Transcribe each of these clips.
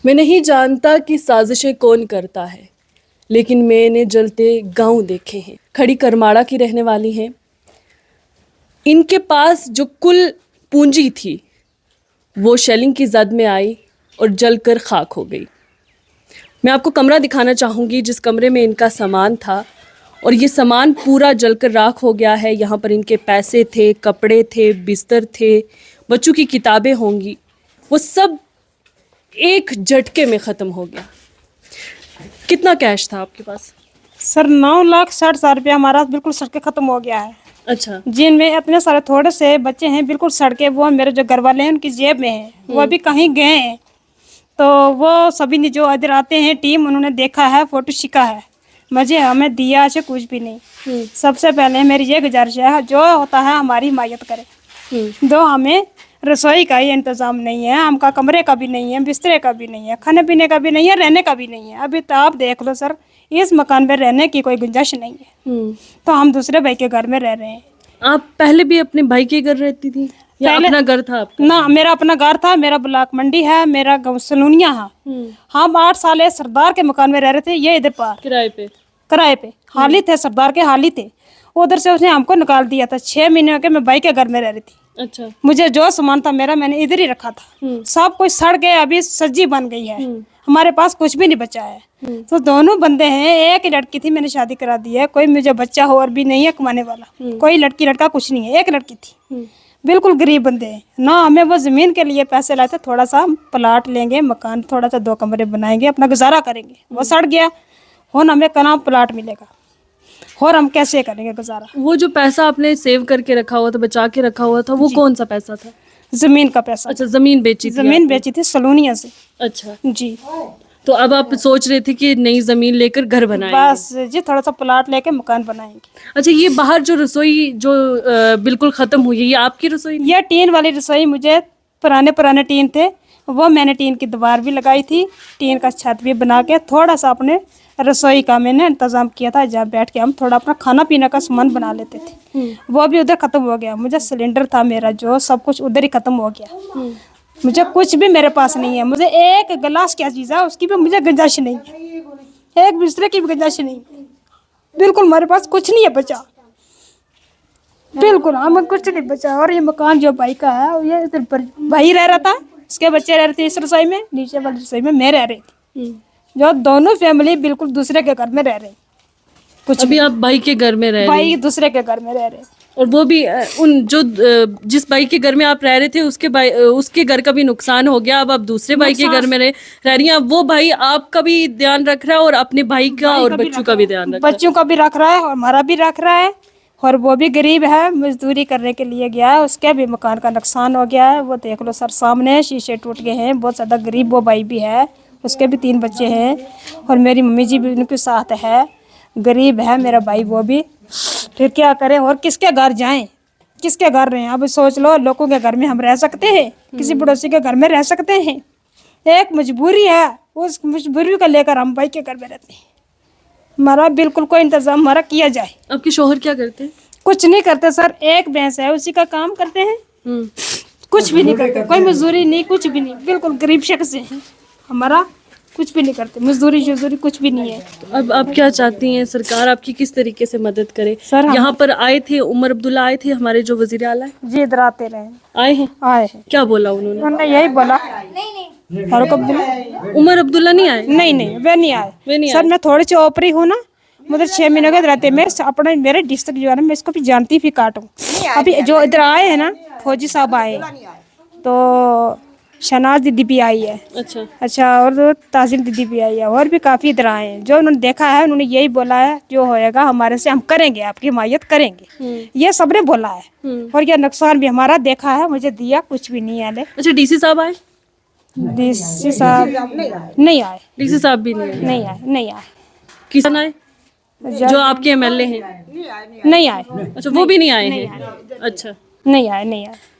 میں نہیں جانتا کہ سازشیں کون کرتا ہے، لیکن میں نے جلتے گاؤں دیکھے ہیں۔ کھڑی کرماڑا کی رہنے والی ہیں۔ ان کے پاس جو کل پونجی تھی وہ شیلنگ کی زد میں آئی اور جل کر خاک ہو گئی۔ میں آپ کو کمرہ دکھانا چاہوں گی جس کمرے میں ان کا سامان تھا، اور یہ سامان پورا جل کر راکھ ہو گیا ہے۔ یہاں پر ان کے پیسے تھے، کپڑے تھے، بستر تھے، بچوں کی کتابیں ہوں گی، وہ سب ایک جھٹکے میں ختم ہو گیا۔ کتنا کیش تھا آپ کے پاس؟ سر 9,60,000 روپیہ ہمارا بالکل سڑ کے ختم ہو گیا ہے۔ اچھا، جن میں اتنے سارے تھوڑے سے بچے ہیں بالکل سڑ کے، وہ میرے جو گھر والے ہیں ان کی جیب میں ہیں، وہ ابھی کہیں گئے ہیں، تو وہ سبھی نے جو ادھر آتے ہیں ٹیم، انہوں نے دیکھا ہے، فوٹو شکا ہے، مجھے ہمیں دیا سے کچھ بھی نہیں۔ سب سے پہلے میری یہ گزارش ہے جو ہوتا ہے ہماری حمایت کرے۔ دو ہمیں رسوئی کا ہی انتظام نہیں ہے، ہم کا کمرے کا بھی نہیں ہے، بسترے کا بھی نہیں ہے، کھانے پینے کا بھی نہیں ہے، رہنے کا بھی نہیں ہے۔ ابھی تو آپ دیکھ لو سر، اس مکان میں رہنے کی کوئی گنجائش نہیں ہے، تو ہم دوسرے بھائی کے گھر میں رہ رہے ہیں۔ آپ پہلے بھی اپنے بھائی کے گھر رہتی تھی یا پہلے اپنا گھر تھا آپ کا؟ نہ، میرا اپنا گھر تھا، میرا بلاک منڈی ہے، میرا گاؤں سلونیا ہے۔ ہم 8 سال سردار کے مکان میں رہ رہے تھے، یہ ادھر پار کرائے پہ حالی تھے، سردار کے حالی تھے، ادھر سے اس نے ہم کو نکال دیا تھا۔ 6 مہینے ہو کے میں بھائی کے گھر میں رہ رہی تھی۔ اچھا، مجھے جو سامان تھا میرا میں نے ادھر ہی رکھا تھا، سب کچھ سڑ گئے، ابھی سجی بن گئی ہے، ہمارے پاس کچھ بھی نہیں بچا ہے۔ تو دونوں بندے ہیں، ایک ہی لڑکی تھی، میں نے شادی کرا دی ہے، کوئی مجھے بچہ ہو اور بھی نہیں ہے کمانے والا، کوئی لڑکی لڑکا کچھ نہیں ہے، ایک لڑکی تھی۔ بالکل غریب بندے ہیں نہ، ہمیں وہ زمین کے لیے پیسے لائے تھے، تھوڑا سا پلاٹ لیں گے، مکان تھوڑا سا 2 کمرے بنائیں گے، اپنا گزارا کریں گے، وہ سڑ گیا، ہمیں کہاں پلاٹ ملے گا اور ہم کیسے کریں گے گزارا؟ وہ جو پیسہ آپ نے سیو کر کے رکھا ہوا تھا، بچا کے رکھا ہوا تھا، وہ کون سا پیسہ تھا؟ زمین کا پیسہ۔ اچھا، زمین بیچی تھی؟ زمین بیچی تھی سلونیا سے۔ اچھا جی، تو اب آپ سوچ رہے تھے کہ نئی زمین لے کر گھر بنائیں گے؟ بس جی، تھوڑا سا پلاٹ لے کے مکان بنائیں گے۔ اچھا، یہ باہر جو رسوئی جو بالکل ختم ہوئی ہے، یہ آپ کی رسوئی؟ یہ ٹین والی رسوئی، مجھے پرانے ٹین تھے، وہ میں نے ٹین کی دیوار بھی لگائی تھی، ٹین کا چھت بھی بنا کے، تھوڑا سا اپنے رسوئی کا میں نے انتظام کیا تھا، جہاں بیٹھ کے ہم تھوڑا اپنا کھانا پینا کا سامان بنا لیتے تھے، وہ بھی ادھر ختم ہو گیا۔ مجھے سلنڈر تھا میرا، جو سب کچھ ادھر ہی ختم ہو گیا۔ مجھے کچھ بھی میرے پاس نہیں ہے، مجھے ایک گلاس کیا چیز ہے اس کی بھی مجھے گنجائش نہیں ہے، ایک بسترے کی بھی گنجائش نہیں ہے، بالکل ہمارے پاس کچھ نہیں ہے بچا، بالکل ہمیں کچھ نہیں بچا۔ اور یہ مکان جو بھائی کا ہے، یہ ادھر پر بھائی رہ رہا تھا، اس کے بچے رہ رہے تھے اس رسوئی میں، نیچے والی رسوئی میں میں رہ رہی تھی، جو دونوں فیملی بالکل دوسرے کے گھر میں رہ رہے، کچھ ابھی آپ بھائی کے گھر میں رہ رہے بھائی ہیں؟ دوسرے کے گھر میں رہ رہے، اور وہ بھی جس بھائی کے گھر میں آپ رہ رہے تھے اس کے گھر کا بھی نقصان ہو گیا، اب آپ دوسرے بھائی کے گھر میں رہ رہی ہیں۔ اب وہ بھائی آپ کا بھی دھیان رکھ رہا ہے اور اپنے بھائی کا اور بچوں کا بھی دھیان رکھ رہا ہے؟ بچوں کا بھی رکھ رہا ہے اور ہمارا بھی رکھ رہا ہے، اور وہ بھی غریب ہے، مزدوری کرنے کے لیے گیا ہے، اس کے بھی مکان کا نقصان ہو گیا ہے، وہ دیکھ لو سر سامنے شیشے ٹوٹ گئے ہیں، بہت زیادہ غریب وہ بھائی بھی ہے، اس کے بھی 3 بچے ہیں، اور میری ممی جی بھی ان کے ساتھ ہے، غریب ہے میرا بھائی وہ بھی۔ پھر کیا کریں اور کس کے گھر جائیں، کس کے گھر رہیں؟ اب سوچ لو، لوگوں کے گھر میں ہم رہ سکتے ہیں، کسی پڑوسی کے گھر میں رہ سکتے ہیں؟ ایک مجبوری ہے، اس مجبوری کو لے کر ہم بھائی کے گھر میں رہتے ہیں، ہمارا بالکل کوئی انتظام ہمارا کیا جائے۔ آپ کے شوہر کیا کرتے ہیں؟ کچھ نہیں کرتے سر، ایک بھینس ہے اسی کا کام کرتے ہیں، کچھ بھی نہیں کرتے، کوئی مزدوری نہیں، کچھ بھی نہیں، بالکل غریب شخص ہیں، ہمارا کچھ بھی نہیں کرتے، مزدوری کچھ بھی نہیں ہے۔ اب آپ کیا چاہتی ہیں سرکار آپ کی کس طریقے سے مدد کرے؟ سر یہاں پر آئے تھے عمر عبداللہ، آئے تھے ہمارے جو وزیر اعلیٰ ہیں؟ جی، ادھر آتے رہے، آئے ہیں؟ آئے ہیں، کیا بولا انہوں نے؟ انہوں نے یہی بولا، فاروق عبداللہ، عمر عبداللہ نہیں آئے؟ نہیں وہ نہیں آئے سر، میں تھوڑی سی اوپری ہوں نا، مجھے 6 مہینے کے رہتے، میں اپنے میرے ڈسٹرکٹ جو ہے نا، میں اس کو بھی جانتی بھی کاٹوں۔ ابھی جو ادھر آئے ہیں نا، فوجی صاحب آئے، تو شہناز دیدی بھی آئی ہے، اچھا، اور تعظیم دیدی بھی آئی ہے، اور بھی کافی ادھر آئے ہیں، جو انہوں نے دیکھا ہے انہوں نے یہی بولا ہے جو ہوئے گا ہمارے سے ہم کریں گے، آپ کی حمایت کریں گے، یہ سب نے بولا ہے، اور یہ نقصان بھی ہمارا دیکھا ہے، مجھے دیا کچھ بھی نہیں ہے۔ اچھا، ڈی سی صاحب آئے؟ ڈی سی صاحب نہیں آئے، ڈی سی صاحب بھی نہیں آئے، کسان آئے جو آپ کے ایم ایل اے ہیں؟ نہیں آئے، اچھا، وہ بھی نہیں آئے ہیں؟ اچھا، نہیں آئے۔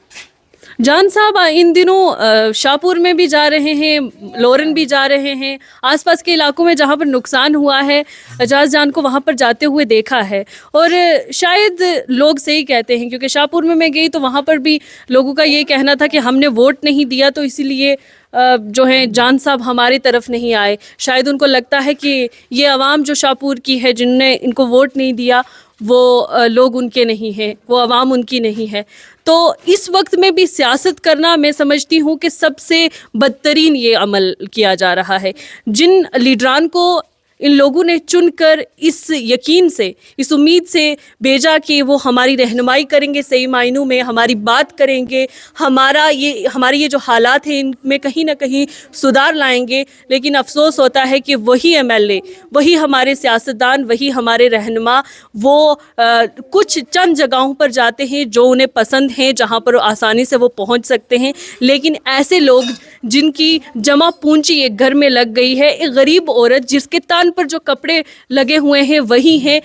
جان صاحب ان دنوں شاہپور میں بھی جا رہے ہیں، لورن بھی جا رہے ہیں، آس پاس کے علاقوں میں جہاں پر نقصان ہوا ہے اعجاز جان کو وہاں پر جاتے ہوئے دیکھا ہے، اور شاید لوگ صحیح کہتے ہیں، کیونکہ شاہپور میں گئی تو وہاں پر بھی لوگوں کا یہ کہنا تھا کہ ہم نے ووٹ نہیں دیا تو اسی لیے جو ہیں جان صاحب ہماری طرف نہیں آئے. شاید ان کو لگتا ہے کہ یہ عوام جو شاہپور کی ہے جن نے ان کو ووٹ نہیں دیا وہ لوگ ان کے نہیں ہیں, وہ عوام ان کی نہیں ہے. تو اس وقت میں بھی سیاست کرنا میں سمجھتی ہوں کہ سب سے بدترین یہ عمل کیا جا رہا ہے. جن لیڈران کو ان لوگوں نے چن کر اس یقین سے, اس امید سے بھیجا کہ وہ ہماری رہنمائی کریں گے, صحیح معنوں میں ہماری بات کریں گے, ہمارے یہ جو حالات ہیں ان میں کہیں نہ کہیں سدھار لائیں گے, لیکن افسوس ہوتا ہے کہ وہی ایم ایل اے, وہی ہمارے سیاستدان, وہی ہمارے رہنما وہ کچھ چند جگہوں پر جاتے ہیں جو انہیں پسند ہیں, جہاں پر آسانی سے وہ پہنچ سکتے ہیں. لیکن ایسے لوگ جن کی جمع پونجی ایک گھر میں لگ گئی ہے, ایک غریب عورت جس کے تن پر جو کپڑے لگے ہوئے ہیں وہی ہیں,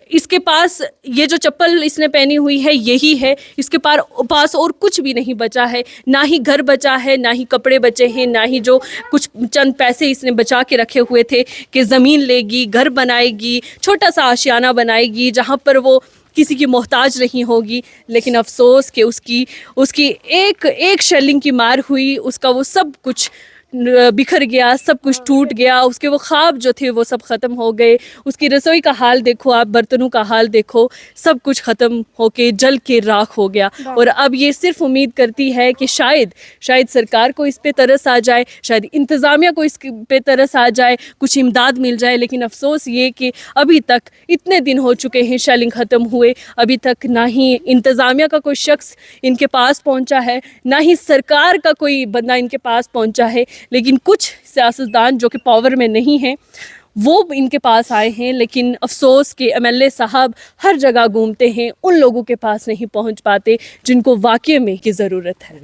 اس کے پاس یہ جو چپل اس نے پہنی ہوئی ہے یہی ہے, اس کے پاس اور کچھ بھی نہیں بچا ہے, نہ ہی گھر بچا ہے, نہ ہی کپڑے بچے ہیں, نہ ہی جو کچھ چند پیسے اس نے بچا کے رکھے ہوئے تھے کہ زمین لے گی, گھر بنائے گی, چھوٹا سا آشیانہ بنائے گی جہاں پر وہ کسی کی محتاج نہیں ہوگی. لیکن افسوس کہ اس کی ایک شیلنگ کی مار ہوئی, اس کا وہ سب کچھ بکھر گیا, سب کچھ ٹوٹ گیا, اس کے وہ خواب جو تھے وہ سب ختم ہو گئے. اس کی رسوئی کا حال دیکھو آپ, برتنوں کا حال دیکھو, سب کچھ ختم ہو کے جل کے راکھ ہو گیا. اور اب یہ صرف امید کرتی ہے کہ شاید سرکار کو اس پہ ترس آ جائے, شاید انتظامیہ کو اس پہ ترس آ جائے, کچھ امداد مل جائے. لیکن افسوس یہ کہ ابھی تک اتنے دن ہو چکے ہیں شیلنگ ختم ہوئے, ابھی تک نہ ہی انتظامیہ کا کوئی شخص ان کے پاس پہنچا ہے, نہ ہی سرکار کا کوئی بندہ ان کے پاس پہنچا ہے. لیکن کچھ سیاستدان جو کہ پاور میں نہیں ہیں وہ ان کے پاس آئے ہیں. لیکن افسوس کہ ایم ایل اے صاحب ہر جگہ گھومتے ہیں, ان لوگوں کے پاس نہیں پہنچ پاتے جن کو واقعے میں کی ضرورت ہے.